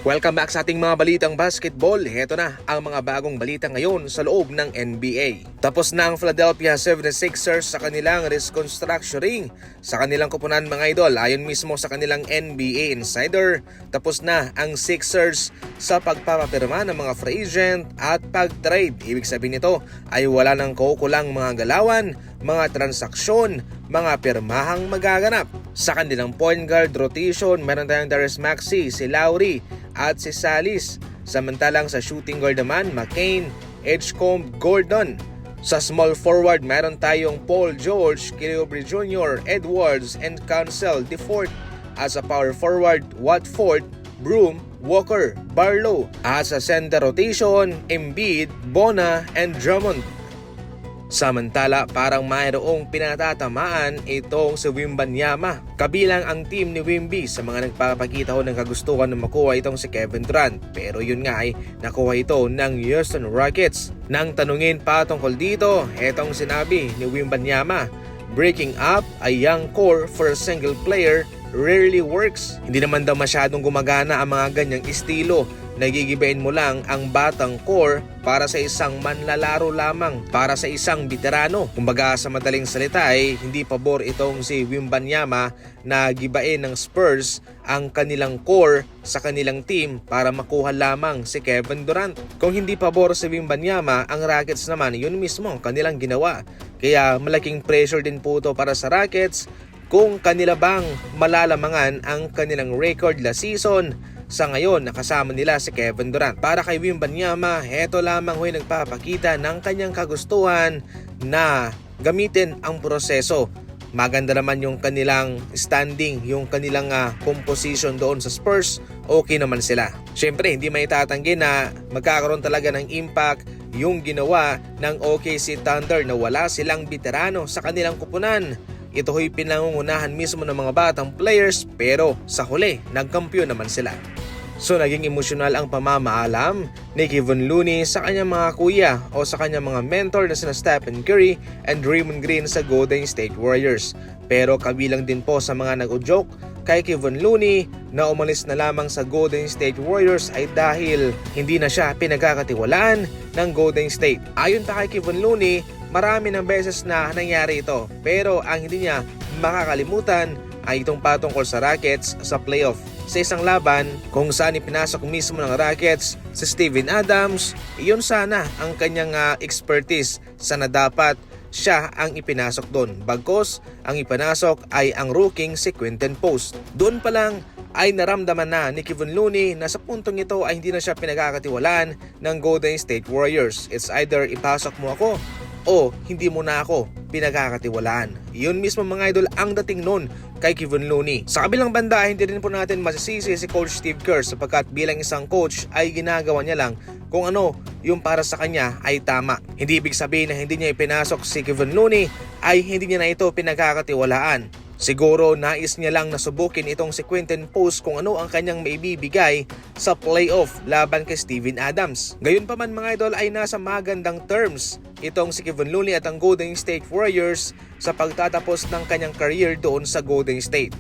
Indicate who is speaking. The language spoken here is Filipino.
Speaker 1: Welcome back sa ating mga balitang basketball. Heto na ang mga bagong balita ngayon sa loob ng NBA. Tapos na ang Philadelphia 76ers sa kanilang restructuring sa kanilang kupunan mga idol. Ayon mismo sa kanilang NBA insider, tapos na ang Sixers sa pagpapapirma ng mga free agent at pag-trade. Ibig sabihin nito ay wala nang kukulang mga galawan, mga transaksyon, mga pirmahang magaganap. Sa kanilang point guard rotation, meron tayong Tyrese Maxey, si Lowry at si Salis. Samantalang sa shooting guard naman, McCain, Edgecombe, Gordon. Sa small forward, meron tayong Paul George, Killiobri Jr., Edwards, and Cancel DeFort. At sa power forward, Watford, Broom, Walker, Barlow. At sa center rotation, Embiid, Bona, and Drummond. Samantala, parang mayroong pinatatamaan itong si Wembanyama. Kabilang ang team ni Wemby sa mga nagpapakita ho ng kagustuhan na makuha itong si Kevin Durant. Pero yun nga ay nakuha ito ng Houston Rockets. Nang tanungin pa tungkol dito, etong sinabi ni Wembanyama, "Breaking up a young core for a single player rarely works." Hindi naman daw masyadong gumagana ang mga ganyang estilo. Nagigibain mo lang ang batang core para sa isang manlalaro lamang, para sa isang veterano. Kumbaga sa madaling salita ay hindi pabor itong si Wembanyama na gibain ng Spurs ang kanilang core sa kanilang team para makuha lamang si Kevin Durant. Kung hindi pabor si Wembanyama, ang Rockets naman yun mismo ang kanilang ginawa. Kaya malaking pressure din po ito para sa Rockets kung kanila bang malalamangan ang kanilang record last season. Sa ngayon, nakasama nila si Kevin Durant. Para kay Wembanyama, heto lamang ho'y nagpapakita ng kanyang kagustuhan na gamitin ang proseso. Maganda naman yung kanilang standing, yung kanilang composition doon sa Spurs, okay naman sila. Siyempre, hindi may tatanggi na magkakaroon talaga ng impact yung ginawa ng OKC Thunder na wala silang veterano sa kanilang kupunan. Ito ho'y pinangungunahan mismo ng mga batang players pero sa huli, nagkampiyon naman sila. So naging emosyonal ang pamamaalam ni Kevon Looney sa kanyang mga kuya o sa kanyang mga mentor na sina Stephen Curry and Draymond Green sa Golden State Warriors. Pero kabilang din po sa mga nag-udyok kay Kevon Looney na umalis na lamang sa Golden State Warriors ay dahil hindi na siya pinagkakatiwalaan ng Golden State. Ayon pa kay Kevon Looney, marami ng beses na nangyari ito pero ang hindi niya makakalimutan ay itong patungkol sa Rockets sa playoff. Sa isang laban kung saan ipinasok mismo ng Rockets si Steven Adams, iyon sana ang kanyang expertise. Sana dapat siya ang ipinasok doon. Bagkos ang ipinasok ay ang rookie si Quinton Post. Doon pa lang ay naramdaman na ni Kevon Looney na sa puntong ito ay hindi na siya pinagkakatiwalaan ng Golden State Warriors. It's either ipasok mo ako o hindi mo na ako pinagkakatiwalaan. Yun mismo mga idol ang dating nun kay Kevon Looney. Sa kabilang banda, hindi rin po natin masisisi si Coach Steve Kerr sapagkat bilang isang coach ay ginagawa niya lang kung ano yung para sa kanya ay tama. Hindi ibig sabihin na hindi niya ipinasok si Kevon Looney ay hindi niya na ito pinagkakatiwalaan. Siguro nais niya lang nasubukin itong si Quinton Post kung ano ang kanyang maibibigay sa playoff laban kay Steven Adams. Gayunpaman mga idol ay nasa magandang terms itong si Kevon Looney at ang Golden State Warriors sa pagtatapos ng kanyang career doon sa Golden State.